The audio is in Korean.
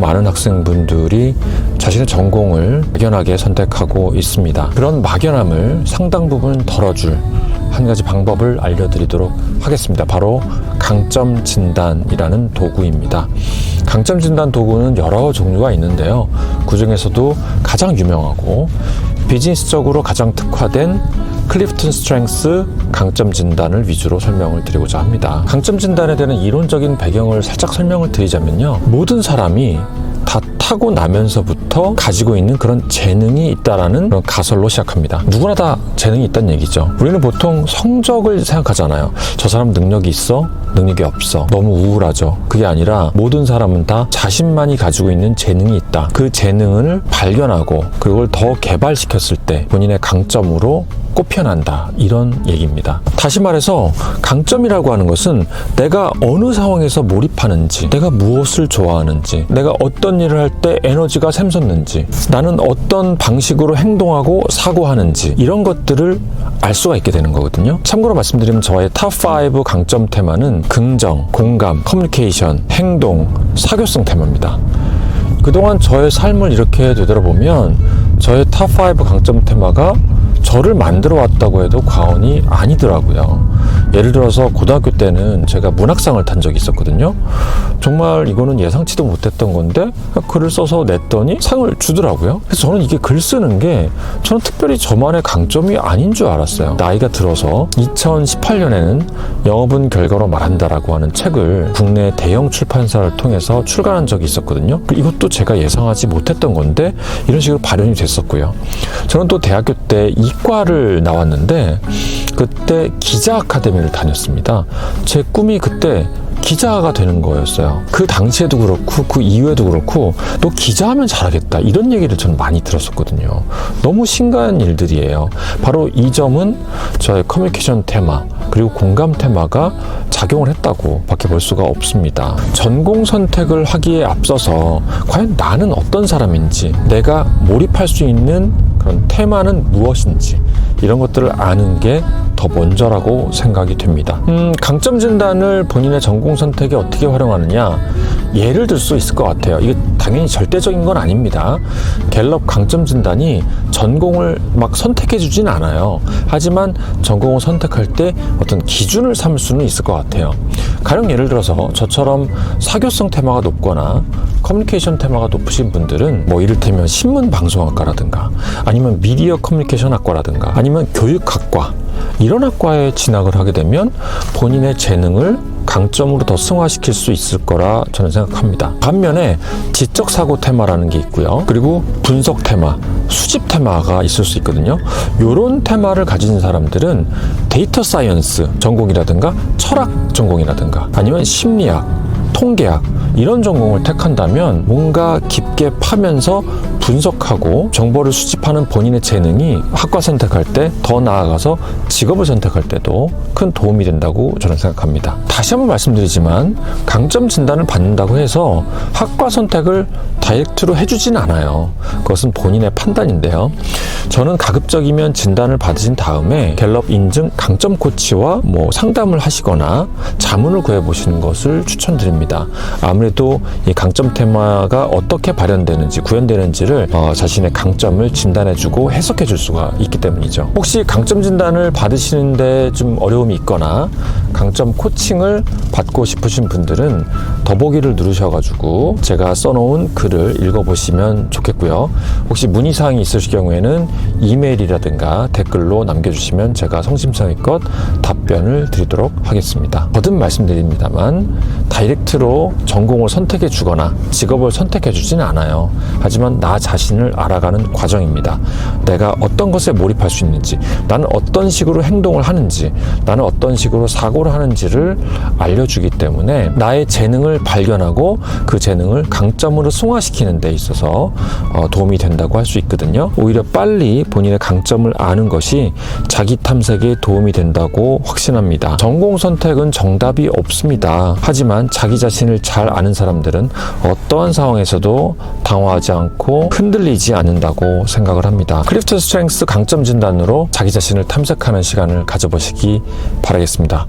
많은 학생분들이 자신의 전공을 막연하게 선택하고 있습니다. 그런 막연함을 상당 부분 덜어줄 한 가지 방법을 알려드리도록 하겠습니다. 바로 강점 진단이라는 도구입니다. 강점 진단 도구는 여러 종류가 있는데요. 그 중에서도 가장 유명하고 비즈니스적으로 가장 특화된 클리프턴 스트렝스 강점 진단을 위주로 설명을 드리고자 합니다. 강점 진단에 대한 이론적인 배경을 살짝 설명을 드리자면요. 모든 사람이 다 타고나면서부터 가지고 있는 그런 재능이 있다라는 그런 가설로 시작합니다. 누구나 다 재능이 있다는 얘기죠. 우리는 보통 성적을 생각하잖아요. 저 사람 능력이 있어? 능력이 없어. 너무 우울하죠. 그게 아니라 모든 사람은 다 자신만이 가지고 있는 재능이 있다. 그 재능을 발견하고 그걸 더 개발시켰을 때 본인의 강점으로 꼽혀난다. 이런 얘기입니다. 다시 말해서 강점이라고 하는 것은 내가 어느 상황에서 몰입하는지, 내가 무엇을 좋아하는지, 내가 어떤 일을 할 때 에너지가 샘솟는지, 나는 어떤 방식으로 행동하고 사고하는지 이런 것들을 알 수가 있게 되는 거거든요. 참고로 말씀드리면 저의 탑5 강점 테마는 긍정, 공감, 커뮤니케이션, 행동, 사교성 테마입니다. 그동안 저의 삶을 이렇게 되돌아보면 저의 탑5 강점 테마가 저를 만들어 왔다고 해도 과언이 아니더라고요. 예를 들어서 고등학교 때는 제가 문학상을 탄 적이 있었거든요. 정말 이거는 예상치도 못했던 건데 글을 써서 냈더니 상을 주더라고요. 그래서 저는 이게 글 쓰는 게 저는 특별히 저만의 강점이 아닌 줄 알았어요. 나이가 들어서 2018년에는 영업은 결과로 말한다라고 하는 책을 국내 대형 출판사를 통해서 출간한 적이 있었거든요. 이것도 제가 예상하지 못했던 건데 이런 식으로 발현이 됐었고요. 저는 또 대학교 때 이과를 나왔는데 그때 기자 아카데미를 다녔습니다. 제 꿈이 그때 기자가 되는 거였어요. 그 당시에도 그렇고 그 이후에도 그렇고 또 기자하면 잘하겠다 이런 얘기를 저는 많이 들었었거든요. 너무 신기한 일들이에요. 바로 이 점은 저의 커뮤니케이션 테마 그리고 공감 테마가 작용을 했다고 밖에 볼 수가 없습니다. 전공 선택을 하기에 앞서서 과연 나는 어떤 사람인지, 내가 몰입할 수 있는 그런 테마는 무엇인지 이런 것들을 아는 게 더 먼저라고 생각이 됩니다. 강점 진단을 본인의 전공 선택에 어떻게 활용하느냐, 예를 들 수 있을 것 같아요. 이게 당연히 절대적인 건 아닙니다. 갤럽 강점 진단이 전공을 막 선택해 주진 않아요. 하지만 전공을 선택할 때 어떤 기준을 삼을 수는 있을 것 같아요. 가령 예를 들어서 저처럼 사교성 테마가 높거나 커뮤니케이션 테마가 높으신 분들은 뭐 이를테면 신문방송학과라든가 아니면 미디어 커뮤니케이션 학과라든가 아니면 교육학과 이런 학과에 진학을 하게 되면 본인의 재능을 강점으로 더 승화시킬 수 있을 거라 저는 생각합니다. 반면에 지적사고 테마라는 게 있고요. 그리고 분석 테마, 수집 테마가 있을 수 있거든요. 이런 테마를 가진 사람들은 데이터 사이언스 전공이라든가 철학 전공이라든가 아니면 심리학, 통계학 이런 전공을 택한다면 뭔가 깊게 파면서 분석하고 정보를 수집하는 본인의 재능이 학과 선택할 때 더 나아가서 직업을 선택할 때도 큰 도움이 된다고 저는 생각합니다. 다시 한번 말씀드리지만 강점 진단을 받는다고 해서 학과 선택을 다이렉트로 해주진 않아요. 그것은 본인의 판단인데요. 저는 가급적이면 진단을 받으신 다음에 갤럽 인증 강점 코치와 상담을 하시거나 자문을 구해보시는 것을 추천드립니다. 아무래도 이 강점 테마가 어떻게 발현되는지 구현되는지를 자신의 강점을 진단해주고 해석해줄 수가 있기 때문이죠. 혹시 강점 진단을 받으시는데 좀 어려움이 있거나 강점 코칭을 받고 싶으신 분들은 더보기를 누르셔가지고 제가 써놓은 글을 읽어보시면 좋겠고요. 혹시 문의사항이 있으실 경우에는 이메일이라든가 댓글로 남겨주시면 제가 성심성의껏 답변을 드리도록 하겠습니다. 거듭 말씀드립니다만 다이렉트로 전공을 선택해 주거나 직업을 선택해 주지는 않아요. 하지만 나 자신을 알아가는 과정입니다. 내가 어떤 것에 몰입할 수 있는지, 나는 어떤 식으로 행동을 하는지, 나는 어떤 식으로 사고를 하는지를 알려주기 때문에 나의 재능을 발견하고 그 재능을 강점으로 승화시키는 데 있어서 도움이 된다고 할 수 있거든요. 오히려 빨리 본인의 강점을 아는 것이 자기 탐색에 도움이 된다고 확신합니다. 전공 선택은 정답이 없습니다. 하지만 자기 자신을 잘 아는 사람들은 어떠한 상황에서도 당황하지 않고 흔들리지 않는다고 생각을 합니다. 클리프턴 스트렝스 강점 진단으로 자기 자신을 탐색하는 시간을 가져보시기 바라겠습니다.